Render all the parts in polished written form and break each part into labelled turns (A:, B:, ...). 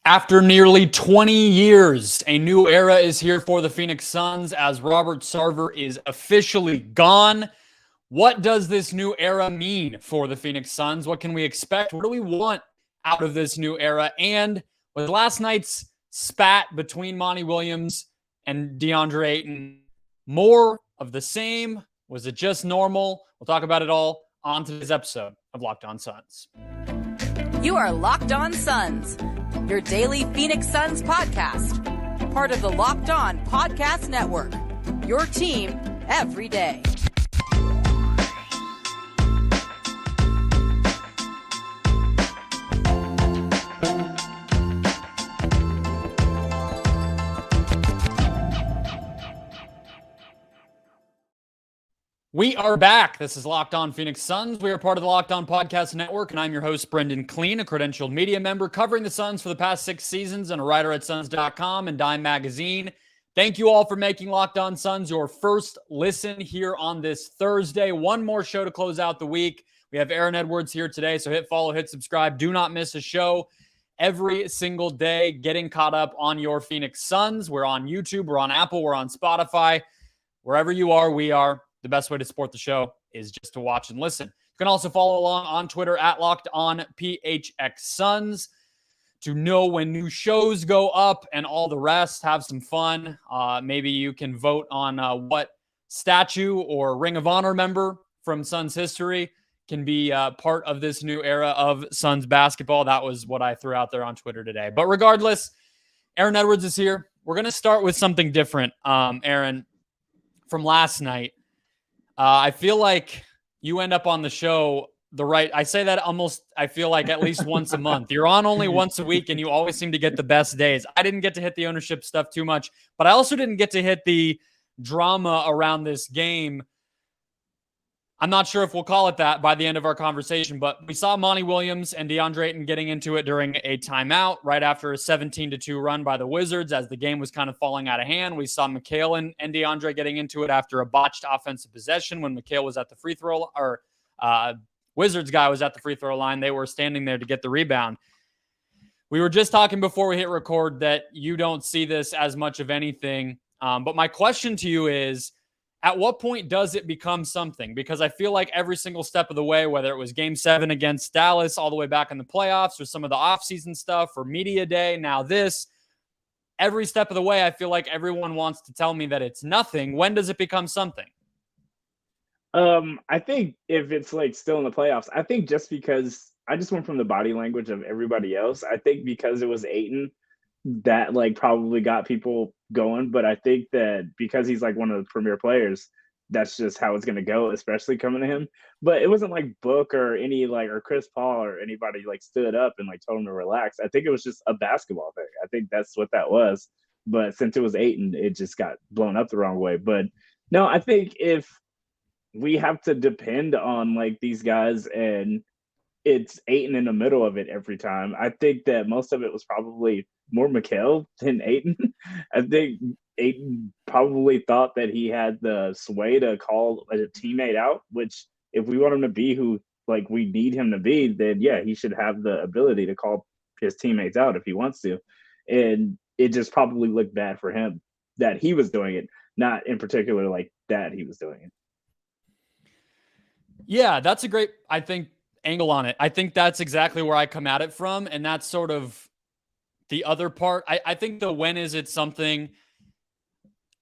A: After nearly 20 years, a new era is here for the Phoenix Suns as Robert Sarver is officially gone. What does this new era mean for the Phoenix Suns? What can we expect? What do we want out of this new era? And with last night's spat between Monty Williams and Deandre Ayton, more of the same? Was it just normal? We'll talk about it all on today's episode of Locked On Suns.
B: You are Locked On Suns, your daily Phoenix Suns podcast, part of the Locked On Podcast Network, your team every day.
A: We are back. This is Locked On Phoenix Suns. We are part of the Locked On Podcast Network, and I'm your host, Brendon Kleen, a credentialed media member covering the Suns for the past 6 seasons and a writer at Suns.com and Dime Magazine. Thank you all for making Locked On Suns your first listen here on this Thursday. One more show to close out the week. We have Aaron Edwards here today, so hit follow, hit subscribe. Do not miss a show every single day getting caught up on your Phoenix Suns. We're on YouTube, we're on Apple, we're on Spotify. Wherever you are, we are. The best way to support the show is just to watch and listen. You can also follow along on Twitter at LockedOnPHXSuns to know when new shows go up and all the rest. Have some fun. Maybe you can vote on what statue or Ring of Honor member from Suns history can be part of this new era of Suns basketball. That was what I threw out there on Twitter today. But regardless, Aaron Edwards is here. We're going to start with something different, Aaron, from last night. I feel like you end up on the show I say that almost, I feel like at least once a month. You're on only once a week and you always seem to get the best days. I didn't get to hit the ownership stuff too much, but I also didn't get to hit the drama around this game. I'm not sure if we'll call it that by the end of our conversation, but we saw Monty Williams and Deandre Ayton getting into it during a timeout right after a 17-2 run by the Wizards as the game was kind of falling out of hand. We saw Mikal and Deandre getting into it after a botched offensive possession when Mikal was at the free throw, or Wizards guy was at the free throw line. They were standing there to get the rebound. We were just talking before we hit record that you don't see this as much of anything. But my question to you is, at what point does it become something? Because I feel like every single step of the way, whether it was Game 7 against Dallas all the way back in the playoffs or some of the offseason stuff or media day, now this, every step of the way, I feel like everyone wants to tell me that it's nothing. When does it become something?
C: I think if it's like still in the playoffs, I think just because I just went from the body language of everybody else, I think because it was Ayton, that like probably got people going. But I think that because he's like one of the premier players, that's just how it's going to go, especially coming to him. But it wasn't like Book or or Chris Paul or anybody like stood up and like told him to relax. I think it was just a basketball thing. I think that's what that was. But since it was Ayton, it just got blown up the wrong way. But no, I think if we have to depend on like these guys and it's Ayton in the middle of it every time, I think that most of it was probably more Mikal than Ayton. I think Ayton probably thought that he had the sway to call a teammate out, which if we want him to be who like we need him to be, then yeah, he should have the ability to call his teammates out if he wants to. And it just probably looked bad for him that he was doing it, not in particular like that he was doing it.
A: Yeah, that's a great, I think, angle on it. I think that's exactly where I come at it from. And that's sort of the other part. I think the when is it something,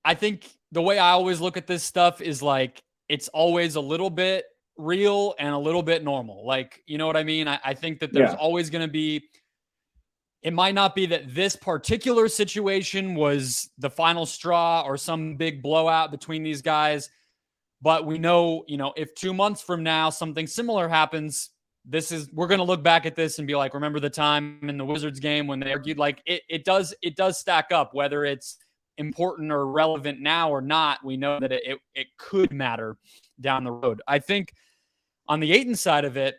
A: I think the way I always look at this stuff is like, it's always a little bit real and a little bit normal. Like, you know what I mean? I think that there's always going to be, it might not be that this particular situation was the final straw or some big blowout between these guys, but we know, if 2 months from now, something similar happens, we're going to look back at this and be like, remember the time in the Wizards game when they argued? Like it does stack up, whether it's important or relevant now or not. We know that it could matter down the road. I think on the Ayton side of it,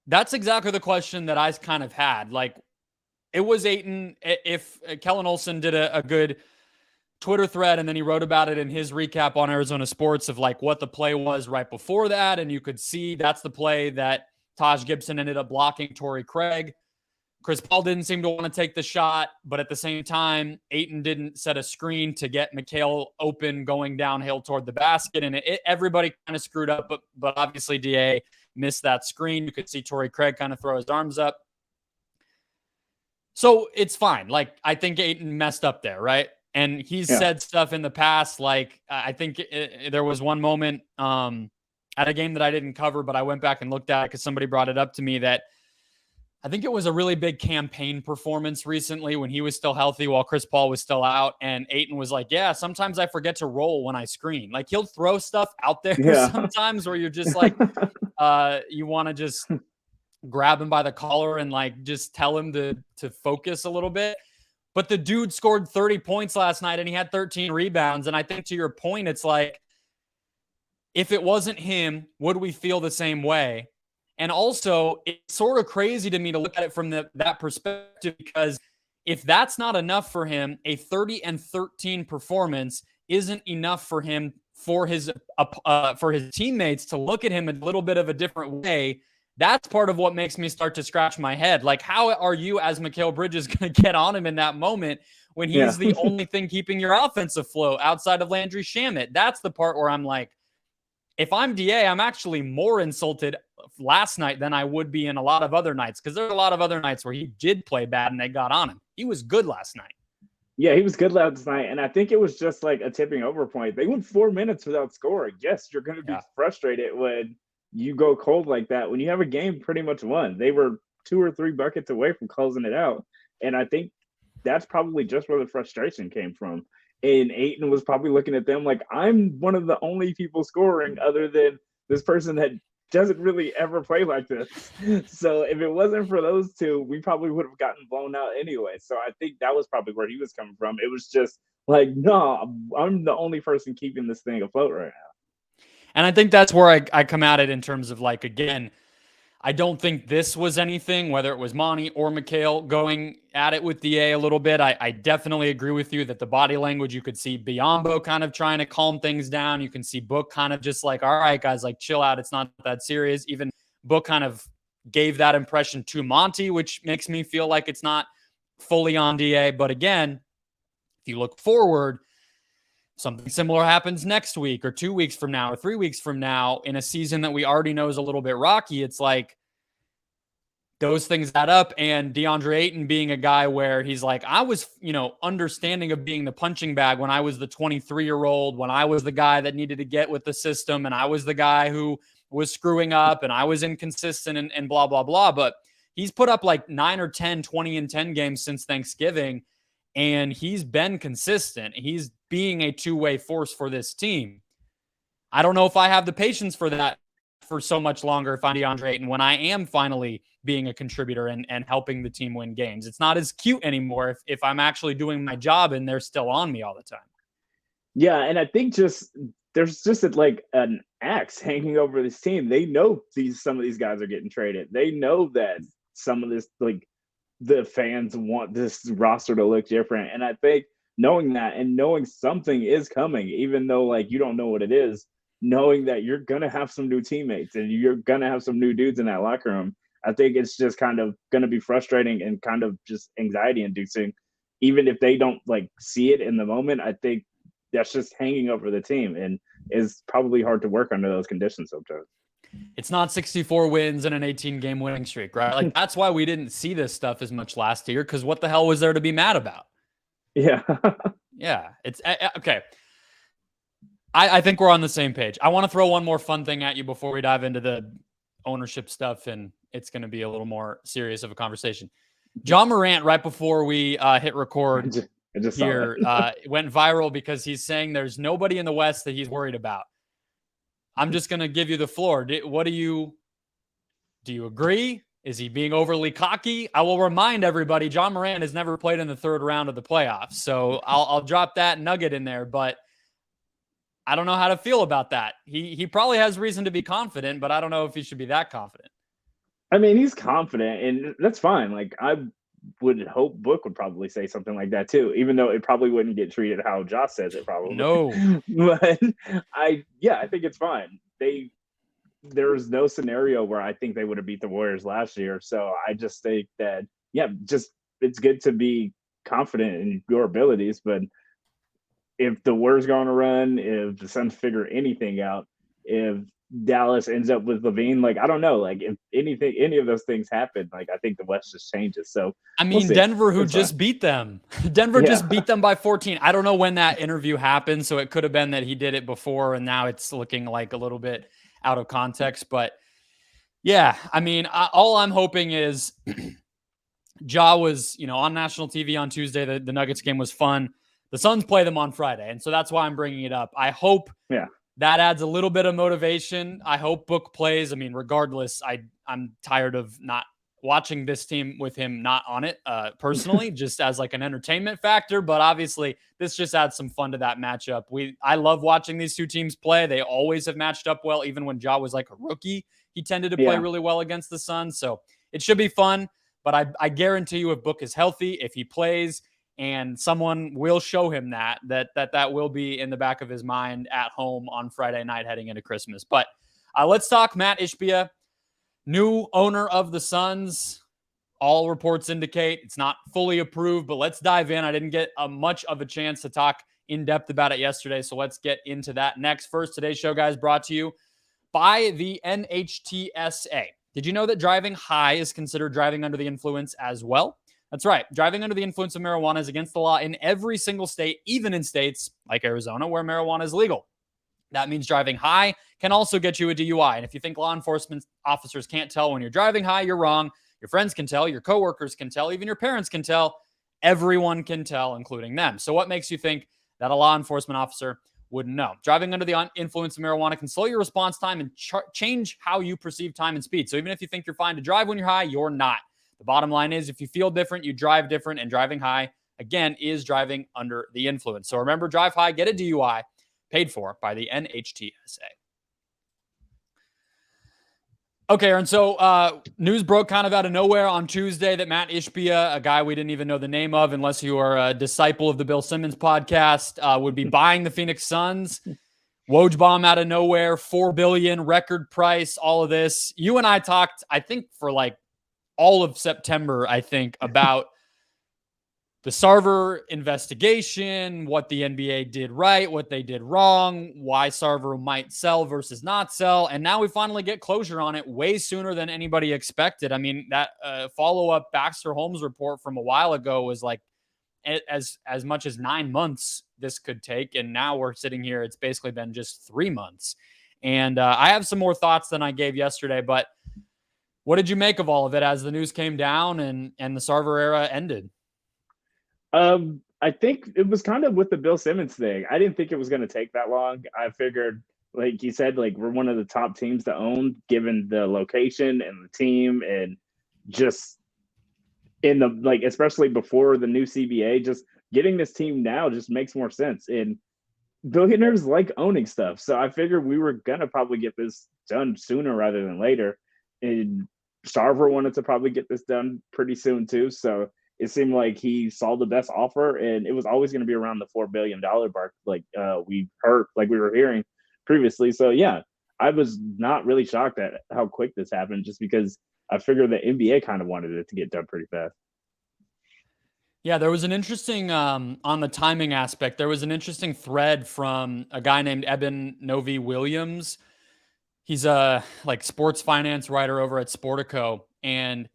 A: that's exactly the question that I kind of had. Like, it was Ayton. If Kellen Olson did a good Twitter thread, and then he wrote about it in his recap on Arizona Sports of like what the play was right before that. And you could see that's the play that Taj Gibson ended up blocking Torrey Craig. Chris Paul didn't seem to want to take the shot, but at the same time, Ayton didn't set a screen to get Mikal open going downhill toward the basket, and everybody kind of screwed up, but obviously DA missed that screen. You could see Torrey Craig kind of throw his arms up. So it's fine. Like, I think Ayton messed up there, right? And he's said stuff in the past. Like, I think there was one moment at a game that I didn't cover, but I went back and looked at it because somebody brought it up to me that I think it was a really big campaign performance recently when he was still healthy while Chris Paul was still out. And Ayton was like, yeah, sometimes I forget to roll when I screen. Like, he'll throw stuff out there sometimes where you're just like, you want to just grab him by the collar and like just tell him to focus a little bit. But the dude scored 30 points last night and he had 13 rebounds. And I think to your point, it's like, if it wasn't him, would we feel the same way? And also, it's sort of crazy to me to look at it from that perspective, because if that's not enough for him, a 30-13 performance isn't enough for him, for his teammates to look at him a little bit of a different way. That's part of what makes me start to scratch my head. Like, how are you as Mikal Bridges going to get on him in that moment when he's the only thing keeping your offense afloat outside of Landry Shamet? That's the part where I'm like, if I'm DA, I'm actually more insulted last night than I would be in a lot of other nights, because there are a lot of other nights where he did play bad and they got on him. He was good last night.
C: Yeah, he was good last night, and I think it was just like a tipping over point. They went 4 minutes without scoring. Yes, you're going to be frustrated when you go cold like that, when you have a game pretty much won. They were 2 or 3 buckets away from closing it out, and I think that's probably just where the frustration came from. And Ayton was probably looking at them like, I'm one of the only people scoring other than this person that doesn't really ever play like this. So if it wasn't for those two, we probably would have gotten blown out anyway. So I think that was probably where he was coming from. It was just like, no, I'm the only person keeping this thing afloat right now.
A: And I think that's where I come at it in terms of, like, again, I don't think this was anything, whether it was Monty or Mikal going at it with DA a little bit. I definitely agree with you that the body language, you could see Biyombo kind of trying to calm things down. You can see Book kind of just like, all right, guys, like, chill out. It's not that serious. Even Book kind of gave that impression to Monty, which makes me feel like it's not fully on DA. But again, if you look forward, something similar happens next week or 2 weeks from now or 3 weeks from now in a season that we already know is a little bit rocky. It's like those things add up. And Deandre Ayton being a guy where he's like, I was, understanding of being the punching bag when I was the 23-year-old, when I was the guy that needed to get with the system, and I was the guy who was screwing up and I was inconsistent and blah, blah, blah. But he's put up like 9 or 10, 20 and 10 games since Thanksgiving. And he's been consistent. He's being a two-way force for this team. I don't know if I have the patience for that for so much longer if I'm Deandre Ayton, when I am finally being a contributor and helping the team win games. It's not as cute anymore if I'm actually doing my job and they're still on me all the time.
C: Yeah, and I think there's just like an axe hanging over this team. They know some of these guys are getting traded. They know that some of this, like, the fans want this roster to look different. And I think knowing that and knowing something is coming, even though like you don't know what it is, knowing that you're going to have some new teammates and you're going to have some new dudes in that locker room, I think it's just kind of going to be frustrating and kind of just anxiety inducing. Even if they don't like see it in the moment, I think that's just hanging over the team and is probably hard to work under those conditions sometimes.
A: It's not 64 wins and an 18-game winning streak, right? Like, that's why we didn't see this stuff as much last year, because what the hell was there to be mad about?
C: Yeah.
A: Yeah. It's okay. I think we're on the same page. I want to throw one more fun thing at you before we dive into the ownership stuff, and it's going to be a little more serious of a conversation. John Morant, right before we hit record here, went viral because he's saying there's nobody in the West that he's worried about. I'm just going to give you the floor. Do you agree? Is he being overly cocky? I will remind everybody, John Morant has never played in the third round of the playoffs. So I'll drop that nugget in there, but I don't know how to feel about that. He probably has reason to be confident, but I don't know if he should be that confident.
C: I mean, he's confident, and that's fine. Like, I would hope Book would probably say something like that too, even though it probably wouldn't get treated how Josh says it probably.
A: No.
C: But I think it's fine. There was no scenario where I think they would have beat the Warriors last year. So I just think that yeah, just it's good to be confident in your abilities. But if the word's going to run, if the Suns figure anything out, if Dallas ends up with Levine, like I don't know, like if any of those things happen, like I think the West just changes. So
A: I mean,
C: we'll see.
A: Denver, who
C: It's
A: just
C: fine.
A: beat them. Denver
C: Yeah.
A: just beat them by 14. I don't know when that interview happened, so it could have been that he did it before, and now it's looking like a little bit out of context. But yeah, I mean, all I'm hoping is Ja was, on national TV on Tuesday. The Nuggets game was fun. The Suns play them on Friday, and so that's why I'm bringing it up. I hope that adds a little bit of motivation. I hope Book plays. I mean, regardless, I'm tired of not watching this team with him not on it personally, just as like an entertainment factor. But obviously, this just adds some fun to that matchup. I love watching these two teams play. They always have matched up well. Even when Ja was like a rookie, he tended to play really well against the Suns. So it should be fun. But I guarantee you, if Book is healthy, if he plays, and someone will show him that will be in the back of his mind at home on Friday night heading into Christmas. But let's talk Mat Ishbia, new owner of the Suns. All reports indicate it's not fully approved, but let's dive in. I didn't get much of a chance to talk in depth about it yesterday, so let's get into that next. First, today's show, guys, brought to you by the NHTSA. Did you know that driving high is considered driving under the influence as well? That's right. Driving under the influence of marijuana is against the law in every single state, even in states like Arizona where marijuana is legal. That means driving high can also get you a DUI. And if you think law enforcement officers can't tell when you're driving high, you're wrong. Your friends can tell, your coworkers can tell, even your parents can tell. Everyone can tell, including them. So what makes you think that a law enforcement officer wouldn't know? Driving under the influence of marijuana can slow your response time and change how you perceive time and speed. So even if you think you're fine to drive when you're high, you're not. The bottom line is if you feel different, you drive different, and driving high, again, is driving under the influence. So remember, drive high, get a DUI, paid for by the NHTSA. Okay, Aaron, so news broke kind of out of nowhere on Tuesday that Mat Ishbia, a guy we didn't even know the name of unless you are a disciple of the Bill Simmons podcast, would be buying the Phoenix Suns. Woj bomb out of nowhere, $4 billion, record price, all of this. You and I talked, I think, for like all of September, I think, about the Sarver investigation, what the NBA did right, what they did wrong, why Sarver might sell versus not sell. And now we finally get closure on it way sooner than anybody expected. I mean, that follow-up Baxter Holmes report from a while ago was like as much as 9 months this could take. And now we're sitting here. It's basically been just 3 months. And I have some more thoughts than I gave yesterday, but what did you make of all of it as the news came down and the Sarver era ended?
C: I think it was kind of with the Bill Simmons thing. I didn't think it was going to take that long. I figured, like you said, like we're one of the top teams to own given the location and the team and just in the, like, especially before the new CBA, just getting this team now just makes more sense. And billionaires like owning stuff. So I figured we were going to probably get this done sooner rather than later. And Sarver wanted to probably get this done pretty soon too. So it seemed like he saw the best offer, and it was always going to be around the $4 billion mark, like we were hearing previously. So yeah, I was not really shocked at how quick this happened, just because I figured the NBA kind of wanted it to get done pretty fast.
A: Yeah, there was an interesting, on the timing aspect, there was an interesting thread from a guy named Eben Novy-Williams. He's a sports finance writer over at Sportico, and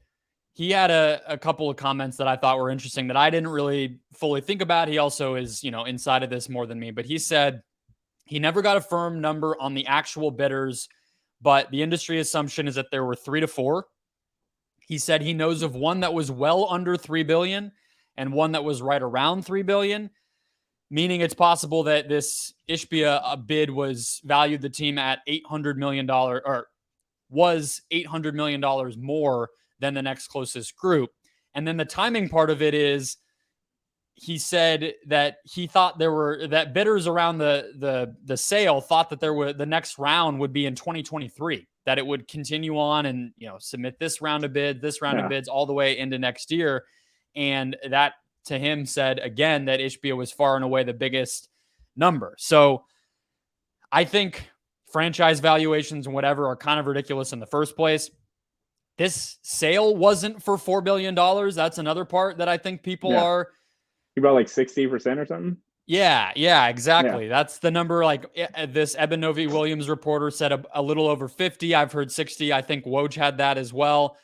A: he had a couple of comments that I thought were interesting that I didn't really fully think about. He also is, inside of this more than me, but he said he never got a firm number on the actual bidders, but the industry assumption is that there were 3 to 4. He said he knows of one that was well under $3 billion and one that was right around $3 billion, meaning it's possible that this Ishbia bid was valued the team at $800 million or was $800 million more than the next closest group. And then the timing part of it is he said that he thought that bidders around the sale thought that the next round would be in 2023, that it would continue on and, submit this round of bids all the way into next year. And that to him said again, that Ishbia was far and away the biggest number. So I think franchise valuations and whatever are kind of ridiculous in the first place. this sale wasn't for $4 billion. That's another part that I think people are.
C: He brought like 60% or something.
A: Yeah, exactly. Yeah. That's the number. Like this Eben Novy-Williams reporter said a little over 50. I've heard 60. I think Woj had that as well.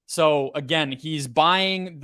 A: So again, he's buying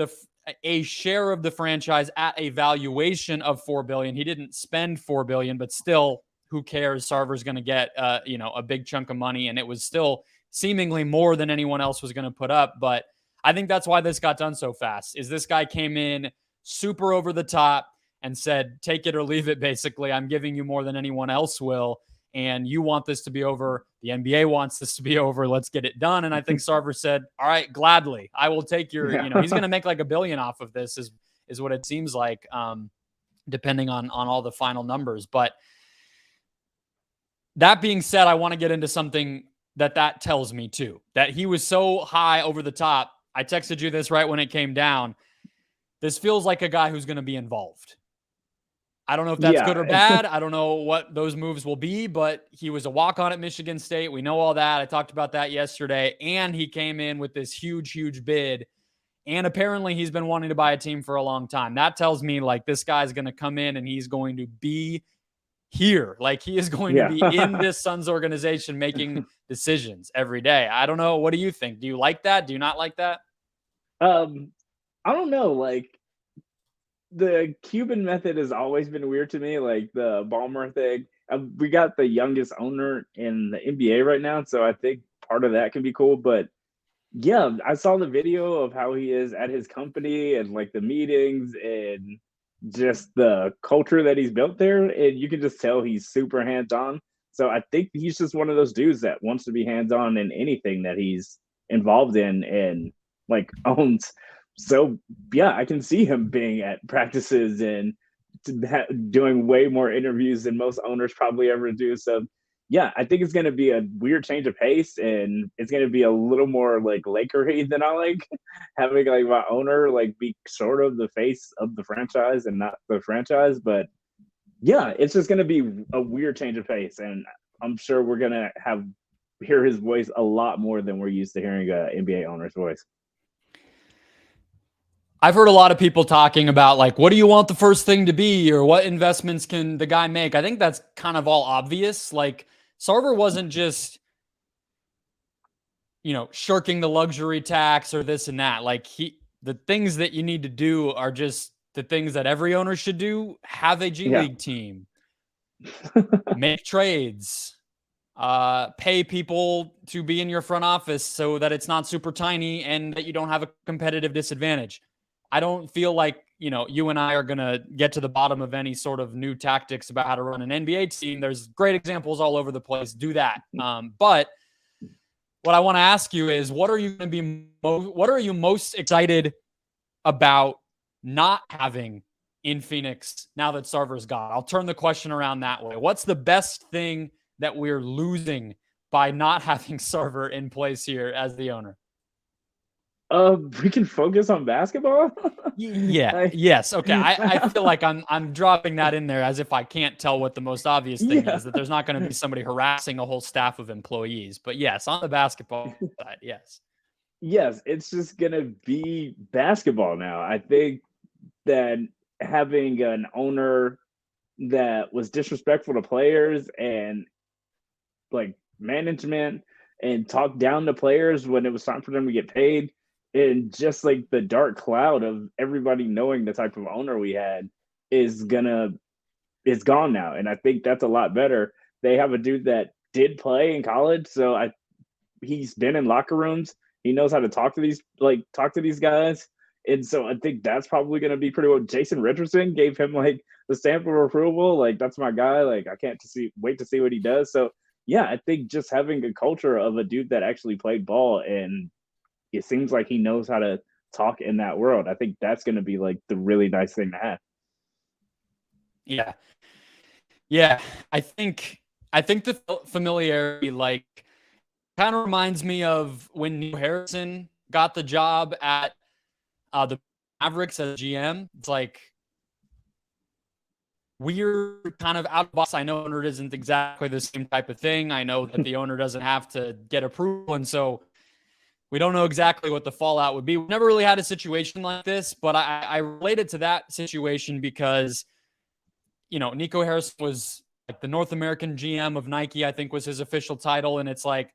A: a share of the franchise at a valuation of $4 billion. He didn't spend $4 billion, but still, who cares? Sarver's going to get a big chunk of money, and it was still seemingly more than anyone else was going to put up. But I think that's why this got done so fast. Is this guy came in super over the top and said, take it or leave it, basically. I'm giving you more than anyone else will. And you want this to be over. The NBA wants this to be over. Let's get it done. And I think Sarver said, all right, gladly. I will take your, he's going to make like $1 billion off of this is what it seems like, depending on all the final numbers. But that being said, I want to get into something that tells me too, that he was so high over the top. I texted you this right when it came down. This feels like a guy who's going to be involved. I don't know if that's good or bad. I don't know what those moves will be, but he was a walk-on at Michigan State. We know all that. I talked about that yesterday. And he came in with this huge bid. And apparently he's been wanting to buy a team for a long time. That tells me like this guy's going to come in and he's going to be here. Like he is going to be in this Suns organization making decisions every day. I don't know. What do you think? Do you like that? Do you not like that?
C: I don't know. Like, the Cuban method has always been weird to me, like the Ballmer thing. We got the youngest owner in the NBA right now, so I think part of that can be cool. But yeah, I saw the video of how he is at his company and like the meetings and just the culture that he's built there, and you can just tell he's super hands-on. So I think he's just one of those dudes that wants to be hands-on in anything that he's involved in and like owns. So, yeah, I can see him being at practices and doing way more interviews than most owners probably ever do. So, yeah, I think it's going to be a weird change of pace, and it's going to be a little more like Laker-y than I like, having like my owner like be sort of the face of the franchise and not the franchise. But, yeah, it's just going to be a weird change of pace, and I'm sure we're going to hear his voice a lot more than we're used to hearing an NBA owner's voice.
A: I've heard a lot of people talking about like, what do you want the first thing to be, or what investments can the guy make? I think that's kind of all obvious. Like Sarver wasn't just, shirking the luxury tax or this and that. Like the things that you need to do are just the things that every owner should do. Have a G League team, make trades, pay people to be in your front office so that it's not super tiny and that you don't have a competitive disadvantage. I don't feel like, you and I are going to get to the bottom of any sort of new tactics about how to run an NBA team. There's great examples all over the place. Do that. But what I want to ask you is, what are you most excited about not having in Phoenix now that Sarver's gone? I'll turn the question around that way. What's the best thing that we're losing by not having Sarver in place here as the owner?
C: We can focus on basketball.
A: Yes. Okay. I feel like I'm dropping that in there as if I can't tell what the most obvious thing is, that there's not going to be somebody harassing a whole staff of employees. But yes, on the basketball side, yes.
C: Yes, it's just going to be basketball now. I think that having an owner that was disrespectful to players and like management and talked down to players when it was time for them to get paid, and just like the dark cloud of everybody knowing the type of owner we had it's gone now. And I think that's a lot better. They have a dude that did play in college. So he's been in locker rooms. He knows how to talk to these guys. And so I think that's probably going to be pretty well. Jason Richardson gave him like the stamp of approval. Like, that's my guy. Like, I can't wait to see what he does. So yeah, I think just having a culture of a dude that actually played ball and it seems like he knows how to talk in that world, I think that's going to be like the really nice thing to have.
A: Yeah. I think the familiarity like kind of reminds me of when Neil Harrison got the job at the Mavericks as GM. It's like we're kind of out of box. I know owner isn't exactly the same type of thing. I know that the owner doesn't have to get approval. And so We don't know exactly what the fallout would be. We've never really had a situation like this, but I related to that situation because, Nico Harrison was like the North American GM of Nike, I think was his official title. And it's like,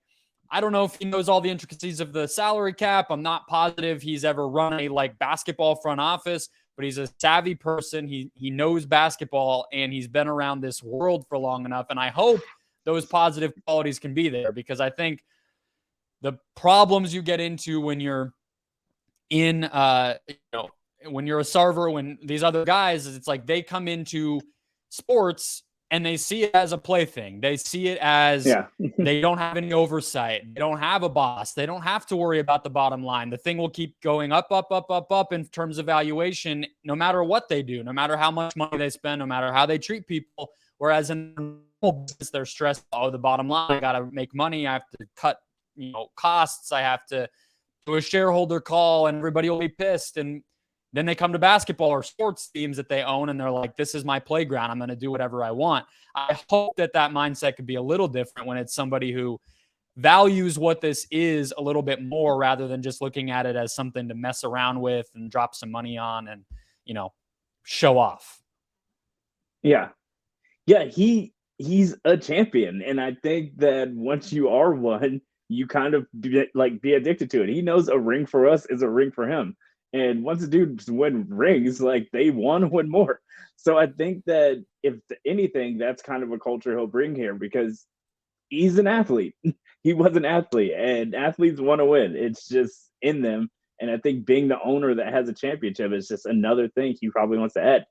A: I don't know if he knows all the intricacies of the salary cap. I'm not positive he's ever run a basketball front office, but he's a savvy person. He knows basketball and he's been around this world for long enough. And I hope those positive qualities can be there, because I think the problems you get into when you're in, when you're a Sarver, when these other guys, it's like they come into sports and they see it as a plaything. They see it as they don't have any oversight. They don't have a boss. They don't have to worry about the bottom line. The thing will keep going up, up, up, up, up in terms of valuation, no matter what they do, no matter how much money they spend, no matter how they treat people. Whereas in normal business, they're stressed. Oh, the bottom line, I got to make money. I have to cut, costs. I have to do a shareholder call and everybody will be pissed. And then they come to basketball or sports teams that they own and they're like, this is my playground. I'm going to do whatever I want. I hope that mindset could be a little different when it's somebody who values what this is a little bit more, rather than just looking at it as something to mess around with and drop some money on and, show off.
C: Yeah. Yeah. He's a champion. And I think that once you are one, you kind of be addicted to it. He knows a ring for us is a ring for him. And once the dudes win rings, they want to win more. So I think that if anything, that's kind of a culture he'll bring here, because he's an athlete. He was an athlete, and athletes want to win. It's just in them. And I think being the owner that has a championship is just another thing he probably wants to add.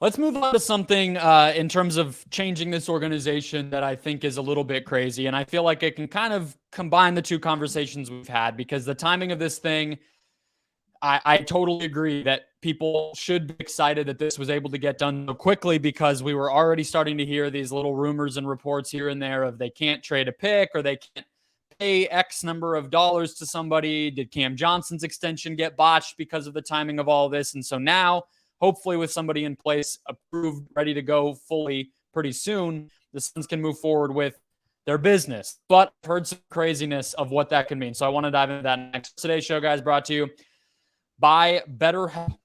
A: Let's move on to something in terms of changing this organization that I think is a little bit crazy. And I feel like it can kind of combine the two conversations we've had, because the timing of this thing, I totally agree that people should be excited that this was able to get done so quickly, because we were already starting to hear these little rumors and reports here and there of they can't trade a pick or they can't pay X number of dollars to somebody. Did Cam Johnson's extension get botched because of the timing of all this? And so now, hopefully with somebody in place, approved, ready to go fully pretty soon, the Suns can move forward with their business. But I've heard some craziness of what that can mean. So I want to dive into that next. Today's show, guys, brought to you by BetterHelp.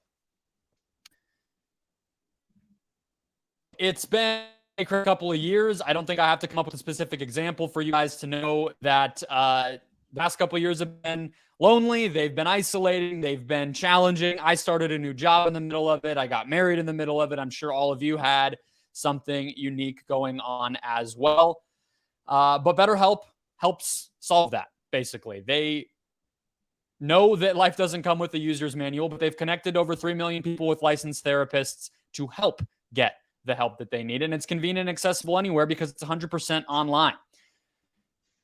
A: It's been a couple of years. I don't think I have to come up with a specific example for you guys to know that the last couple of years have been lonely. They've been isolating. They've been challenging. I started a new job in the middle of it. I got married in the middle of it. I'm sure all of you had something unique going on as well. But BetterHelp helps solve that, basically. They know that life doesn't come with a user's manual, but they've connected over 3 million people with licensed therapists to help get the help that they need. And it's convenient and accessible anywhere because it's 100% online.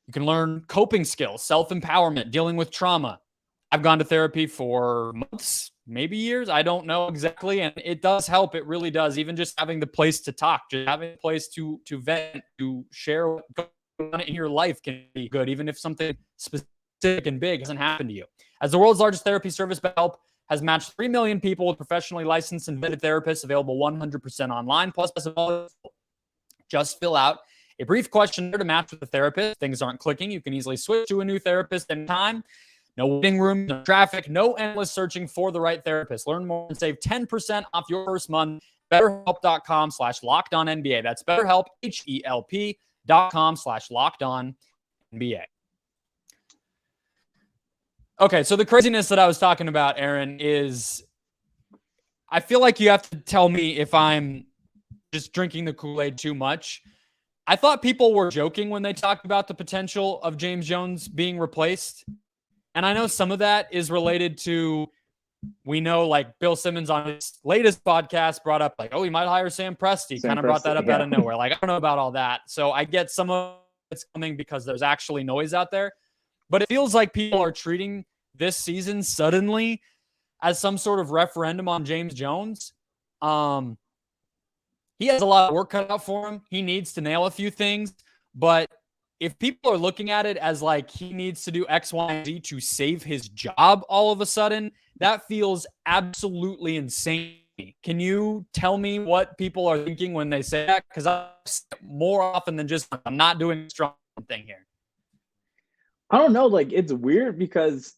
A: You can learn coping skills, self-empowerment, dealing with trauma. I've gone to therapy for months, maybe years. I don't know exactly. And it does help. It really does. Even just having the place to talk, just having a place to vent, to share what's going on in your life can be good, even if something specific and big hasn't happened to you. As the world's largest therapy service, BetterHelp has matched 3 million people with professionally licensed and vetted therapists, available 100% online. Plus, just fill out a brief questionnaire to match with the therapist. Things aren't clicking. You can easily switch to a new therapist anytime. No waiting room, no traffic, no endless searching for the right therapist. Learn more and save 10% off your first month. BetterHelp.com/LockedOnNBA. That's BetterHelp, HELP.com/LockedOnNBA. Okay, so the craziness that I was talking about, Aaron, is I feel like you have to tell me if I'm just drinking the Kool-Aid too much. I thought people were joking when they talked about the potential of James Jones being replaced. And I know some of that is related to, we know like Bill Simmons on his latest podcast brought up like, oh, he might hire Sam Presti. Kind of brought that up out of nowhere. Like, I don't know about all that. So I get some of it's coming because there's actually noise out there. But it feels like people are treating this season suddenly as some sort of referendum on James Jones. He has a lot of work cut out for him. He needs to nail a few things. But if people are looking at it as like he needs to do X, Y, and Z to save his job all of a sudden, that feels absolutely insane. Can you tell me what people are thinking when they say that? Because more often than just, I'm not doing a strong thing here.
C: I don't know. Like, it's weird because,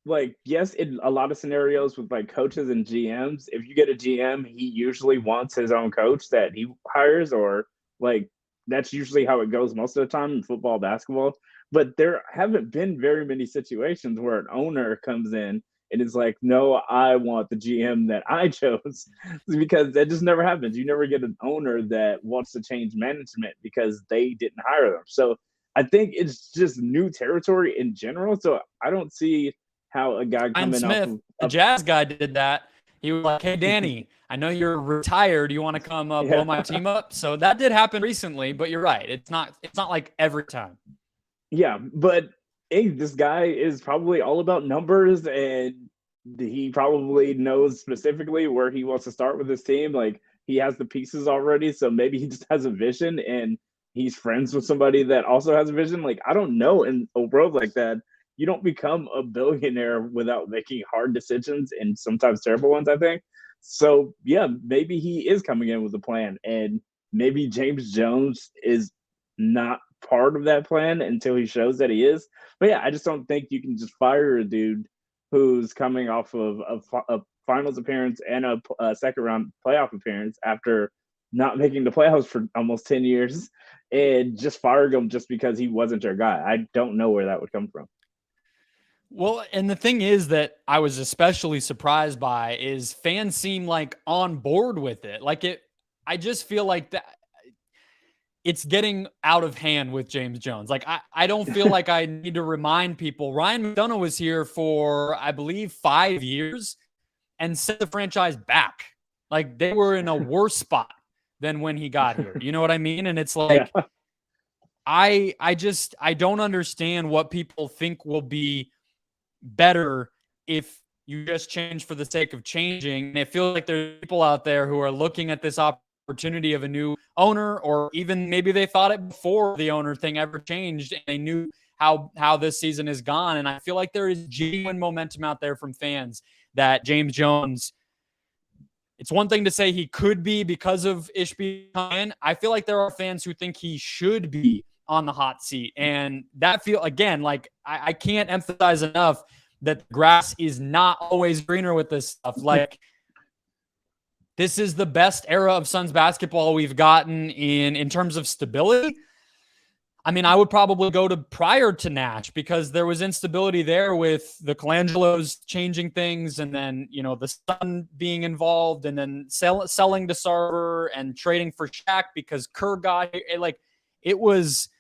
C: like, yes, in a lot of scenarios with like coaches and GMs, if you get a GM, he usually wants his own coach that he hires, or like that's usually how it goes most of the time in football, basketball. But there haven't been very many situations where an owner comes in and is like, no, I want the GM that I chose, because that just never happens. You never get an owner that wants to change management because they didn't hire them. So I think it's just new territory in general. So I don't see how a guy
A: Ryan
C: coming off
A: Smith,
C: of
A: the Jazz guy, did that. He was like, "Hey, Danny, I know you're retired. You want to come blow my team up?" So that did happen recently, but you're right. It's not like every time.
C: Yeah, but hey, this guy is probably all about numbers, and he probably knows specifically where he wants to start with his team. Like, he has the pieces already, so maybe he just has a vision, and he's friends with somebody that also has a vision. Like, I don't know, in a world like that, you don't become a billionaire without making hard decisions and sometimes terrible ones, I think. So yeah, maybe he is coming in with a plan, and maybe James Jones is not part of that plan until he shows that he is. But yeah, I just don't think you can just fire a dude who's coming off of a finals appearance and a second round playoff appearance after not making the playoffs for almost 10 years, and just fire him just because he wasn't your guy. I don't know where that would come from.
A: Well, and the thing is that I was especially surprised by is fans seem like on board with it. Like I just feel like that it's getting out of hand with James Jones. Like I don't feel like I need to remind people. Ryan McDonough was here for, I believe, 5 years and set the franchise back. Like, they were in a worse spot than when he got here. You know what I mean? And it's like, yeah. I don't understand what people think will be better if you just change for the sake of changing. And it feels like there's people out there who are looking at this opportunity of a new owner, or even maybe they thought it before the owner thing ever changed and they knew how this season is gone. And I feel like there is genuine momentum out there from fans that James Jones, it's one thing to say he could be because of Ishbia coming in. I feel like there are fans who think he should be on the hot seat. And that feel, again, like I can't emphasize enough that the grass is not always greener with this stuff. Like, this is the best era of Suns basketball we've gotten in terms of stability. I mean, I would probably go to prior to Nash, because there was instability there with the Colangelos changing things, and then, you know, the Sun being involved, and then selling to Sarver and trading for Shaq because Kerr got here. Like, it was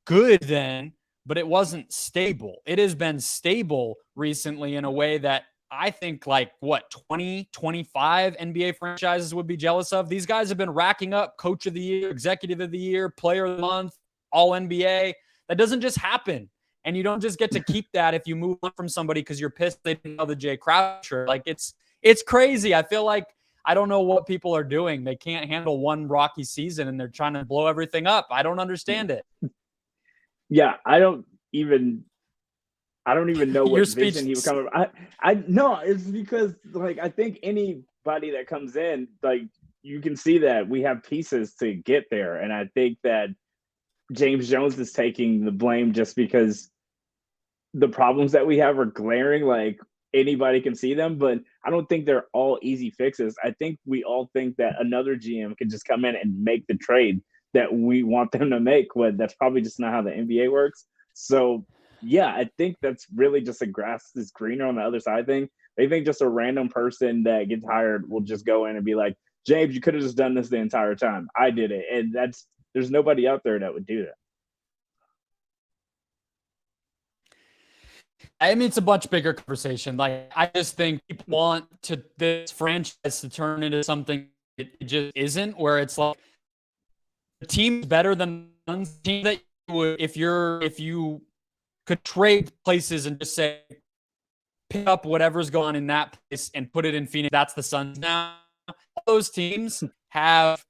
A: good then, but it wasn't stable. It has been stable recently in a way that I think, like, 20, 25 NBA franchises would be jealous of. These guys have been racking up Coach of the Year, Executive of the Year, Player of the Month, All NBA. That doesn't just happen. And you don't just get to keep that if you move on from somebody because you're pissed they didn't know the Jay Crowder. Like, it's crazy. I feel like I don't know what people are doing. They can't handle one rocky season and they're trying to blow everything up. I don't understand it.
C: Yeah, I don't even know what vision he would come up. I no, it's because, like, I think anybody that comes in, like, you can see that we have pieces to get there. And I think that James Jones is taking the blame just because the problems that we have are glaring. Like, anybody can see them, but I don't think they're all easy fixes. I think we all think that another GM can just come in and make the trade that we want them to make, but that's probably just not how the NBA works. So yeah, I think that's really just a grass is greener on the other side thing. They think just a random person that gets hired will just go in and be like, James, you could have just done this the entire time. I did it. And there's nobody out there that would do that.
A: I mean, it's a much bigger conversation. Like, I just think people want this franchise to turn into something it just isn't, where it's like the team's better than the team that you would, if you could trade places and just say, pick up whatever's going on in that place and put it in Phoenix. That's the Suns now. All those teams have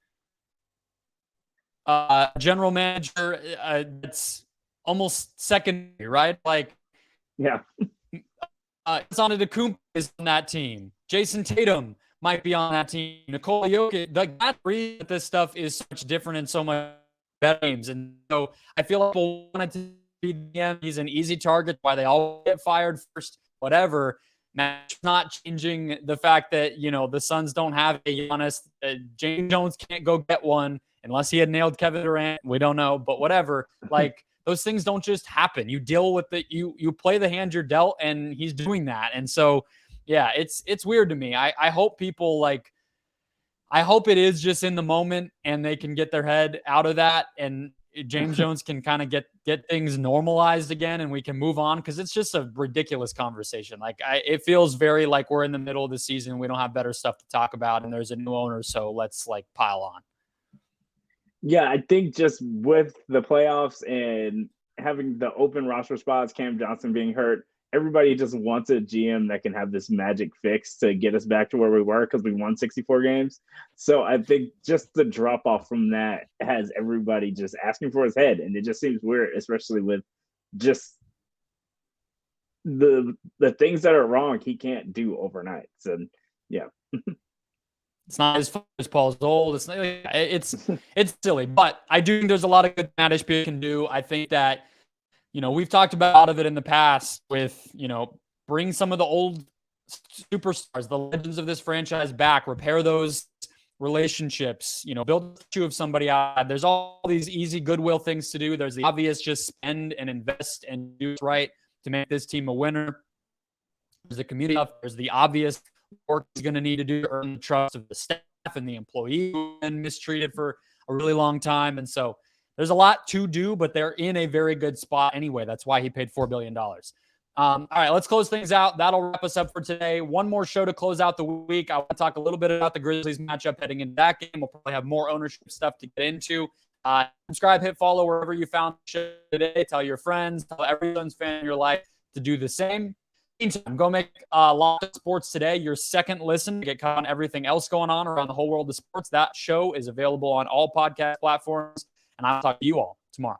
A: a general manager that's almost secondary, right? Like,
C: yeah.
A: Antetokounmpo is on that team. Jason Tatum might be on that team. Nikola Jokic. Like, that reason that this stuff is so much different and so much better games. And so I feel like people want it to be the end. He's an easy target. Why they all get fired first, whatever. That's not changing the fact that, the Suns don't have a Giannis. James Jones can't go get one unless he had nailed Kevin Durant. We don't know, but whatever. Like, those things don't just happen. You deal with it. You play the hand you're dealt, and he's doing that. And so, yeah, it's weird to me. I hope people I hope it is just in the moment and they can get their head out of that, and James Jones can kind of get things normalized again, and we can move on, because it's just a ridiculous conversation. It feels very like we're in the middle of the season. We don't have better stuff to talk about, and there's a new owner, so let's pile on.
C: Yeah, I think just with the playoffs and having the open roster spots, Cam Johnson being hurt, everybody just wants a GM that can have this magic fix to get us back to where we were, because we won 64 games. So I think just the drop off from that has everybody just asking for his head. And it just seems weird, especially with just the things that are wrong he can't do overnight. So, yeah.
A: It's not as fun as Paul's old. It's silly, but I do think there's a lot of good Mat Ishbia can do. I think that, we've talked about a lot of it in the past with, bring some of the old superstars, the legends of this franchise back, repair those relationships, build a statue of somebody out. There's all these easy goodwill things to do. There's the obvious, just spend and invest and do what's right to make this team a winner. There's the community stuff. There's the obvious work he's going to need to do to earn the trust of the staff and the employee who've been mistreated for a really long time. And so there's a lot to do, but they're in a very good spot anyway. That's why he paid $4 billion. All right, let's close things out. That'll wrap us up for today. One more show to close out the week. I want to talk a little bit about the Grizzlies matchup heading into that game. We'll probably have more ownership stuff to get into. Subscribe, hit follow wherever you found the show today. Tell your friends, tell every Suns fan in your life to do the same. Meantime, go make Locked On Sports Today your second listen to get caught on everything else going on around the whole world of sports. That show is available on all podcast platforms, and I'll talk to you all tomorrow.